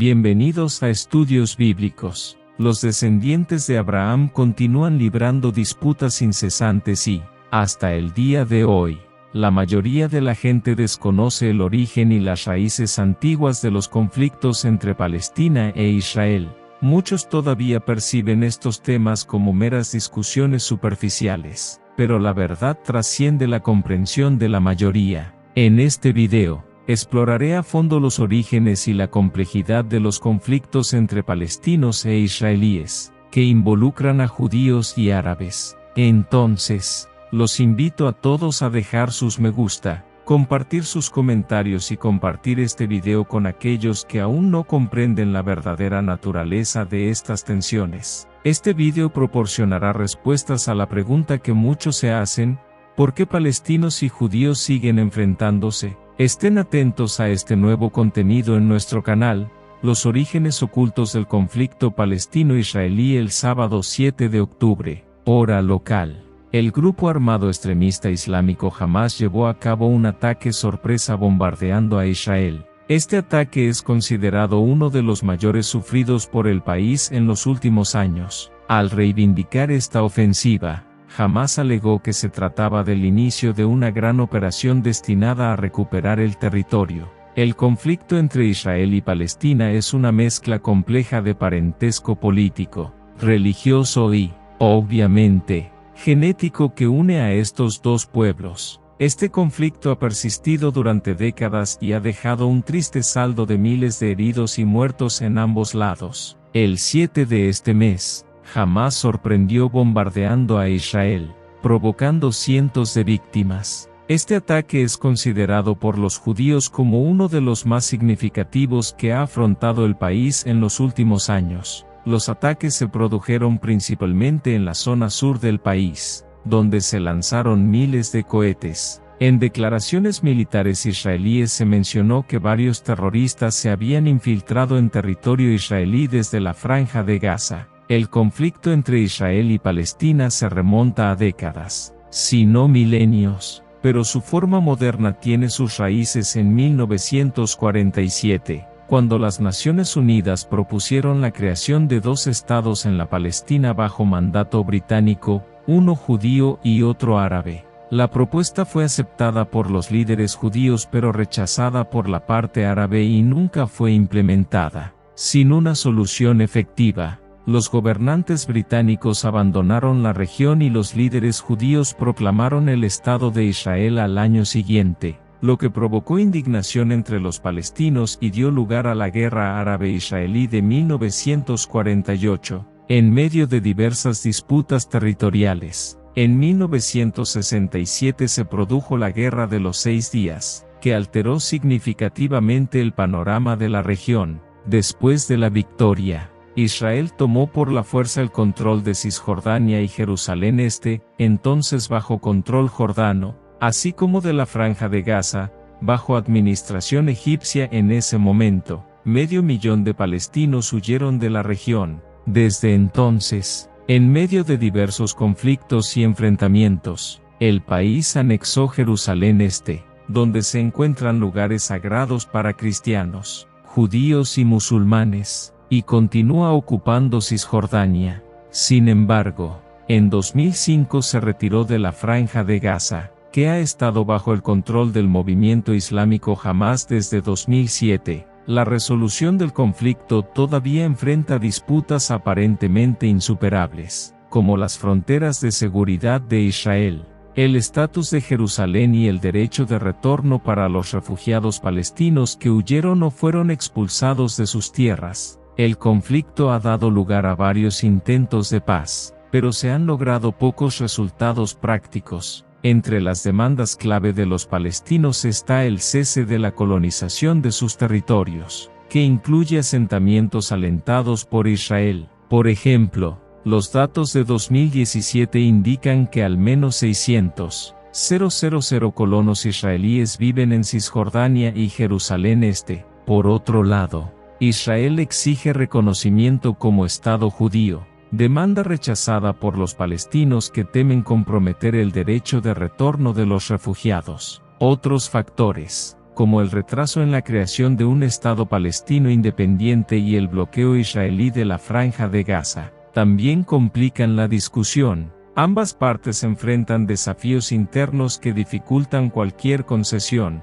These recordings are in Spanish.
Bienvenidos a Estudios Bíblicos. Los descendientes de Abraham continúan librando disputas incesantes y, hasta el día de hoy, la mayoría de la gente desconoce el origen y las raíces antiguas de los conflictos entre Palestina e Israel. Muchos todavía perciben estos temas como meras discusiones superficiales, pero la verdad trasciende la comprensión de la mayoría. En este video, exploraré a fondo los orígenes y la complejidad de los conflictos entre palestinos e israelíes, que involucran a judíos y árabes. Entonces, los invito a todos a dejar sus me gusta, compartir sus comentarios y compartir este video con aquellos que aún no comprenden la verdadera naturaleza de estas tensiones. Este video proporcionará respuestas a la pregunta que muchos se hacen: ¿por qué palestinos y judíos siguen enfrentándose? Estén atentos a este nuevo contenido en nuestro canal, Los orígenes ocultos del conflicto palestino-israelí. El sábado 7 de octubre, hora local, el grupo armado extremista islámico Hamás llevó a cabo un ataque sorpresa bombardeando a Israel. Este ataque es considerado uno de los mayores sufridos por el país en los últimos años. Al reivindicar esta ofensiva, Hamás alegó que se trataba del inicio de una gran operación destinada a recuperar el territorio. El conflicto entre Israel y Palestina es una mezcla compleja de parentesco político, religioso y, obviamente, genético que une a estos dos pueblos. Este conflicto ha persistido durante décadas y ha dejado un triste saldo de miles de heridos y muertos en ambos lados. El 7 de este mes, Hamás sorprendió bombardeando a Israel, provocando cientos de víctimas. Este ataque es considerado por los judíos como uno de los más significativos que ha afrontado el país en los últimos años. Los ataques se produjeron principalmente en la zona sur del país, donde se lanzaron miles de cohetes. En declaraciones militares israelíes se mencionó que varios terroristas se habían infiltrado en territorio israelí desde la Franja de Gaza. El conflicto entre Israel y Palestina se remonta a décadas, si no milenios, pero su forma moderna tiene sus raíces en 1947, cuando las Naciones Unidas propusieron la creación de dos estados en la Palestina bajo mandato británico, uno judío y otro árabe. La propuesta fue aceptada por los líderes judíos pero rechazada por la parte árabe y nunca fue implementada. Sin una solución efectiva, los gobernantes británicos abandonaron la región y los líderes judíos proclamaron el Estado de Israel al año siguiente, lo que provocó indignación entre los palestinos y dio lugar a la Guerra Árabe-Israelí de 1948, en medio de diversas disputas territoriales. En 1967 se produjo la Guerra de los 6 días, que alteró significativamente el panorama de la región. Después de la victoria, Israel tomó por la fuerza el control de Cisjordania y Jerusalén Este, entonces bajo control jordano, así como de la Franja de Gaza, bajo administración egipcia en ese momento. 500,000 de palestinos huyeron de la región. Desde entonces, en medio de diversos conflictos y enfrentamientos, el país anexó Jerusalén Este, donde se encuentran lugares sagrados para cristianos, judíos y musulmanes, y continúa ocupando Cisjordania. Sin embargo, en 2005 se retiró de la Franja de Gaza, que ha estado bajo el control del movimiento islámico Hamás desde 2007. La resolución del conflicto todavía enfrenta disputas aparentemente insuperables, como las fronteras de seguridad de Israel, el estatus de Jerusalén y el derecho de retorno para los refugiados palestinos que huyeron o fueron expulsados de sus tierras. El conflicto ha dado lugar a varios intentos de paz, pero se han logrado pocos resultados prácticos. Entre las demandas clave de los palestinos está el cese de la colonización de sus territorios, que incluye asentamientos alentados por Israel. Por ejemplo, los datos de 2017 indican que al menos 600,000 colonos israelíes viven en Cisjordania y Jerusalén Este. Por otro lado, Israel exige reconocimiento como Estado judío, demanda rechazada por los palestinos que temen comprometer el derecho de retorno de los refugiados. Otros factores, como el retraso en la creación de un Estado palestino independiente y el bloqueo israelí de la Franja de Gaza, también complican la discusión. Ambas partes enfrentan desafíos internos que dificultan cualquier concesión.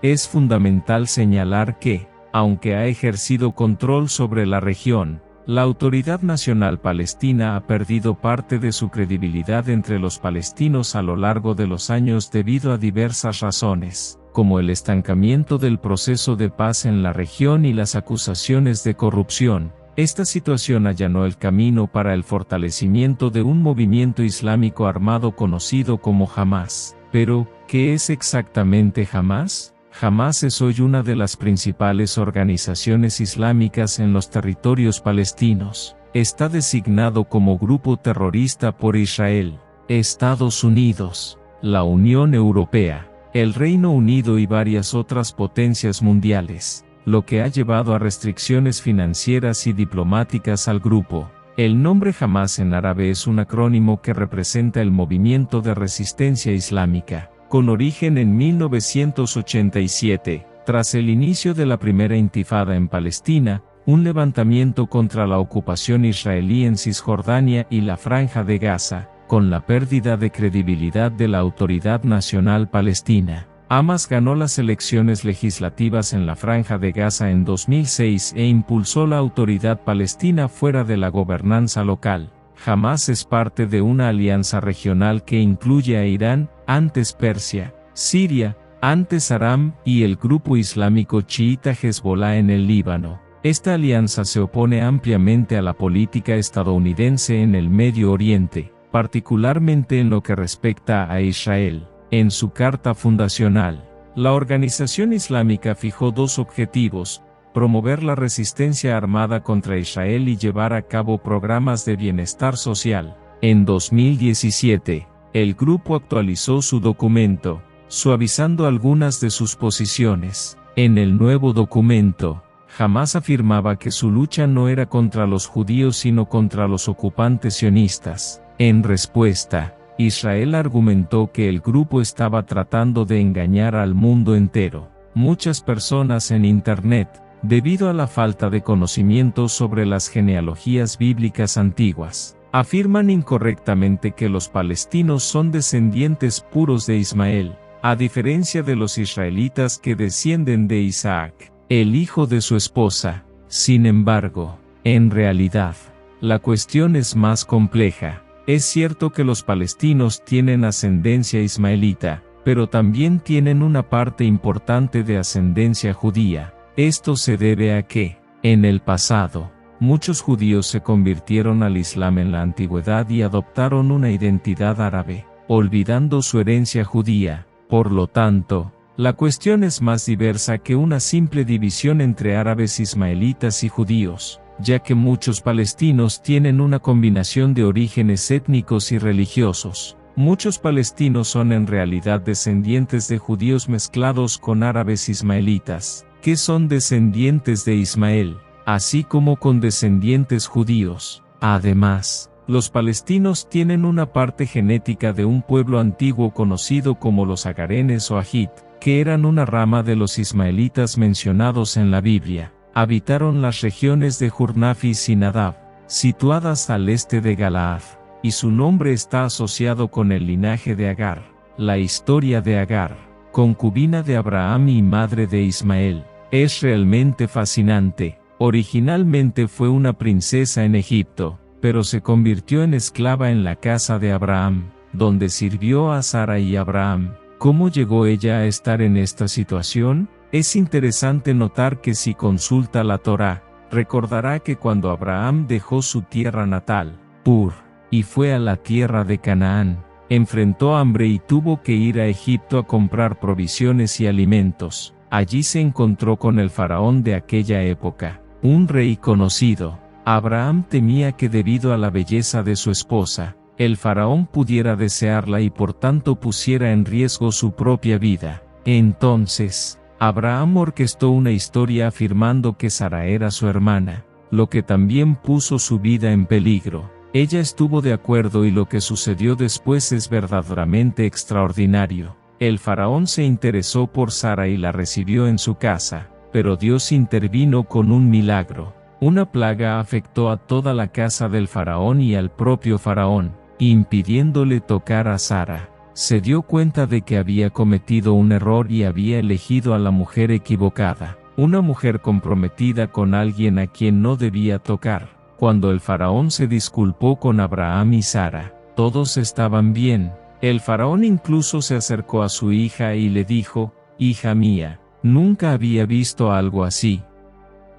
Es fundamental señalar que, aunque ha ejercido control sobre la región, la Autoridad Nacional Palestina ha perdido parte de su credibilidad entre los palestinos a lo largo de los años debido a diversas razones, como el estancamiento del proceso de paz en la región y las acusaciones de corrupción. Esta situación allanó el camino para el fortalecimiento de un movimiento islámico armado conocido como Hamás. Pero, ¿qué es exactamente Hamás? Hamás es hoy una de las principales organizaciones islámicas en los territorios palestinos. Está designado como grupo terrorista por Israel, Estados Unidos, la Unión Europea, el Reino Unido y varias otras potencias mundiales, lo que ha llevado a restricciones financieras y diplomáticas al grupo. El nombre Hamás en árabe es un acrónimo que representa el movimiento de resistencia islámica, con origen en 1987, tras el inicio de la primera intifada en Palestina, un levantamiento contra la ocupación israelí en Cisjordania y la Franja de Gaza, con la pérdida de credibilidad de la Autoridad Nacional Palestina. Hamás ganó las elecciones legislativas en la Franja de Gaza en 2006 e impulsó la autoridad palestina fuera de la gobernanza local. Hamás es parte de una alianza regional que incluye a Irán, antes Persia, Siria, antes Aram, y el grupo islámico chiita Hezbollah en el Líbano. Esta alianza se opone ampliamente a la política estadounidense en el Medio Oriente, particularmente en lo que respecta a Israel. En su carta fundacional, la organización islámica fijó dos objetivos: promover la resistencia armada contra Israel y llevar a cabo programas de bienestar social. En 2017, el grupo actualizó su documento, suavizando algunas de sus posiciones. En el nuevo documento, Hamás afirmaba que su lucha no era contra los judíos sino contra los ocupantes sionistas. En respuesta, Israel argumentó que el grupo estaba tratando de engañar al mundo entero. Muchas personas en Internet, debido a la falta de conocimiento sobre las genealogías bíblicas antiguas, afirman incorrectamente que los palestinos son descendientes puros de Ismael, a diferencia de los israelitas que descienden de Isaac, el hijo de su esposa. Sin embargo, en realidad, la cuestión es más compleja. Es cierto que los palestinos tienen ascendencia ismaelita, pero también tienen una parte importante de ascendencia judía. Esto se debe a que, en el pasado, muchos judíos se convirtieron al Islam en la antigüedad y adoptaron una identidad árabe, olvidando su herencia judía. Por lo tanto, la cuestión es más diversa que una simple división entre árabes ismaelitas y judíos, ya que muchos palestinos tienen una combinación de orígenes étnicos y religiosos. Muchos palestinos son en realidad descendientes de judíos mezclados con árabes ismaelitas, que son descendientes de Ismael, así como con descendientes judíos. Además, los palestinos tienen una parte genética de un pueblo antiguo conocido como los agarenes o agit, que eran una rama de los ismaelitas mencionados en la Biblia. Habitaron las regiones de Jurnafis y Nadab, situadas al este de Galaad, y su nombre está asociado con el linaje de Agar. La historia de Agar, concubina de Abraham y madre de Ismael, es realmente fascinante. Originalmente fue una princesa en Egipto, pero se convirtió en esclava en la casa de Abraham, donde sirvió a Sara y Abraham. ¿Cómo llegó ella a estar en esta situación? Es interesante notar que si consulta la Torá, recordará que cuando Abraham dejó su tierra natal, Ur, y fue a la tierra de Canaán, enfrentó hambre y tuvo que ir a Egipto a comprar provisiones y alimentos. Allí se encontró con el faraón de aquella época, un rey conocido. Abraham temía que debido a la belleza de su esposa, el faraón pudiera desearla y por tanto pusiera en riesgo su propia vida. Entonces, Abraham orquestó una historia afirmando que Sara era su hermana, lo que también puso su vida en peligro. Ella estuvo de acuerdo y lo que sucedió después es verdaderamente extraordinario. El faraón se interesó por Sara y la recibió en su casa, pero Dios intervino con un milagro. Una plaga afectó a toda la casa del faraón y al propio faraón, impidiéndole tocar a Sara. Se dio cuenta de que había cometido un error y había elegido a la mujer equivocada, una mujer comprometida con alguien a quien no debía tocar. Cuando el faraón se disculpó con Abraham y Sara, todos estaban bien. El faraón incluso se acercó a su hija y le dijo: «Hija mía, nunca había visto algo así.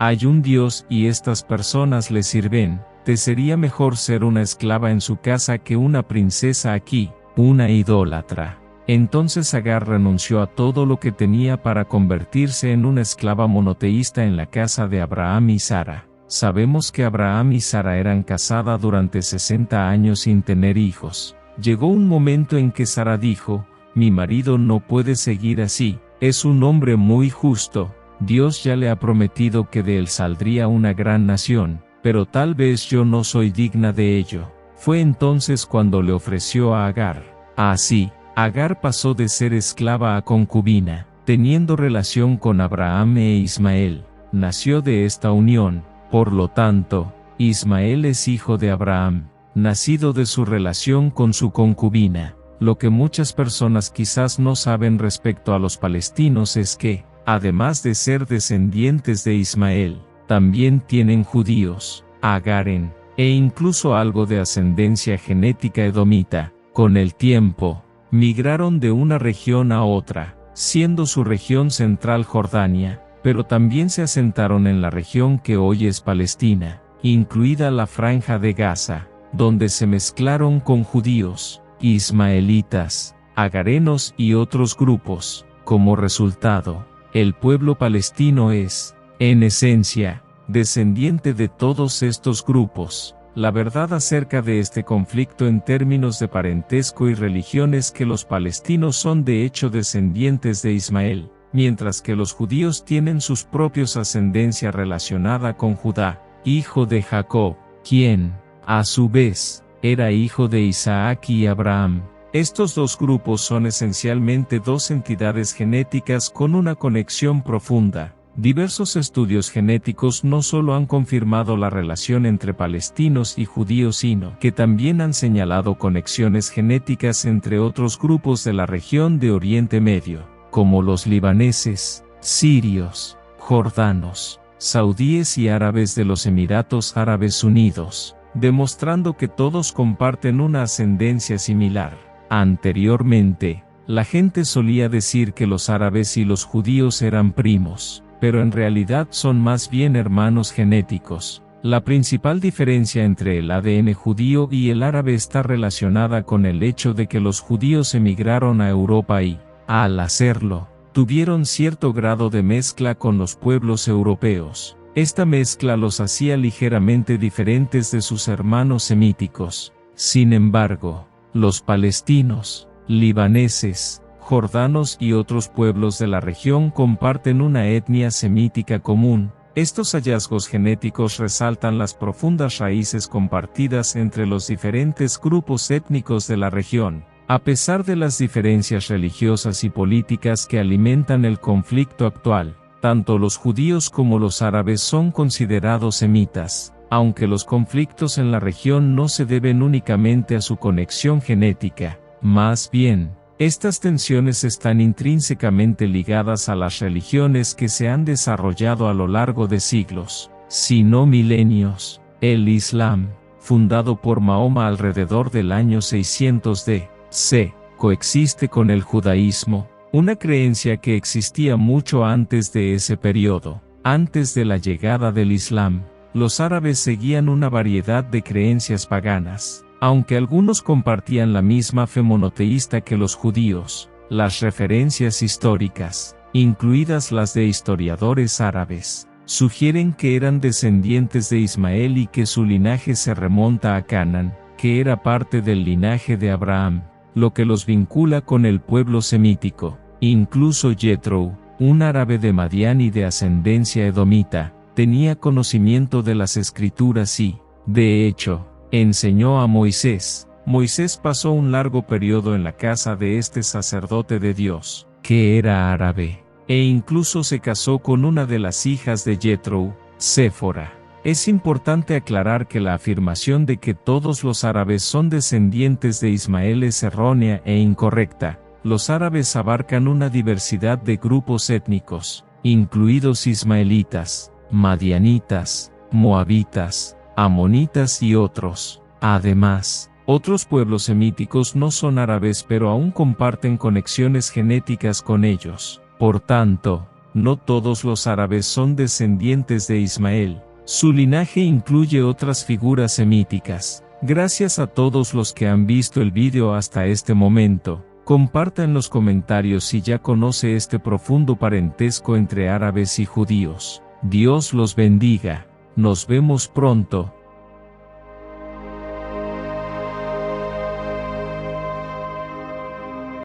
Hay un Dios y estas personas le sirven. Te sería mejor ser una esclava en su casa que una princesa aquí, una idólatra». Entonces Agar renunció a todo lo que tenía para convertirse en una esclava monoteísta en la casa de Abraham y Sara. Sabemos que Abraham y Sara eran casadas durante 60 años sin tener hijos. Llegó un momento en que Sara dijo: «Mi marido no puede seguir así, es un hombre muy justo, Dios ya le ha prometido que de él saldría una gran nación, pero tal vez yo no soy digna de ello». Fue entonces cuando le ofreció a Agar. Así, Agar pasó de ser esclava a concubina, teniendo relación con Abraham e Ismael. Nació de esta unión, por lo tanto, Ismael es hijo de Abraham, nacido de su relación con su concubina. Lo que muchas personas quizás no saben respecto a los palestinos es que, además de ser descendientes de Ismael, también tienen judíos, agaren, e incluso algo de ascendencia genética edomita. Con el tiempo, migraron de una región a otra, siendo su región central Jordania, pero también se asentaron en la región que hoy es Palestina, incluida la Franja de Gaza, donde se mezclaron con judíos, ismaelitas, agarenos y otros grupos. Como resultado, el pueblo palestino es, en esencia, descendiente de todos estos grupos. La verdad acerca de este conflicto en términos de parentesco y religión es que los palestinos son de hecho descendientes de Ismael, mientras que los judíos tienen sus propios ascendencia relacionada con Judá, hijo de Jacob, quien, a su vez, era hijo de Isaac y Abraham. Estos dos grupos son esencialmente dos entidades genéticas con una conexión profunda. Diversos estudios genéticos no solo han confirmado la relación entre palestinos y judíos, sino que también han señalado conexiones genéticas entre otros grupos de la región de Oriente Medio, como los libaneses, sirios, jordanos, saudíes y árabes de los Emiratos Árabes Unidos, demostrando que todos comparten una ascendencia similar. Anteriormente, la gente solía decir que los árabes y los judíos eran primos, pero en realidad son más bien hermanos genéticos. La principal diferencia entre el ADN judío y el árabe está relacionada con el hecho de que los judíos emigraron a Europa y, al hacerlo, tuvieron cierto grado de mezcla con los pueblos europeos. Esta mezcla los hacía ligeramente diferentes de sus hermanos semíticos. Sin embargo, los palestinos, libaneses, jordanos y otros pueblos de la región comparten una etnia semítica común. Estos hallazgos genéticos resaltan las profundas raíces compartidas entre los diferentes grupos étnicos de la región. A pesar de las diferencias religiosas y políticas que alimentan el conflicto actual, tanto los judíos como los árabes son considerados semitas, aunque los conflictos en la región no se deben únicamente a su conexión genética. Más bien, estas tensiones están intrínsecamente ligadas a las religiones que se han desarrollado a lo largo de siglos, si no milenios. El Islam, fundado por Mahoma alrededor del año 600 d.C., coexiste con el judaísmo, una creencia que existía mucho antes de ese periodo. Antes de la llegada del Islam, los árabes seguían una variedad de creencias paganas. Aunque algunos compartían la misma fe monoteísta que los judíos, las referencias históricas, incluidas las de historiadores árabes, sugieren que eran descendientes de Ismael y que su linaje se remonta a Canaán, que era parte del linaje de Abraham, lo que los vincula con el pueblo semítico. Incluso Jethro, un árabe de Madián y de ascendencia edomita, tenía conocimiento de las escrituras y, de hecho, enseñó a Moisés. Moisés pasó un largo periodo en la casa de este sacerdote de Dios, que era árabe, e incluso se casó con una de las hijas de Jethro, Séfora. Es importante aclarar que la afirmación de que todos los árabes son descendientes de Ismael es errónea e incorrecta. Los árabes abarcan una diversidad de grupos étnicos, incluidos ismaelitas, madianitas, moabitas, amonitas y otros. Además, otros pueblos semíticos no son árabes pero aún comparten conexiones genéticas con ellos. Por tanto, no todos los árabes son descendientes de Ismael. Su linaje incluye otras figuras semíticas. Gracias a todos los que han visto el vídeo hasta este momento. Comparta en los comentarios si ya conoce este profundo parentesco entre árabes y judíos. Dios los bendiga. Nos vemos pronto.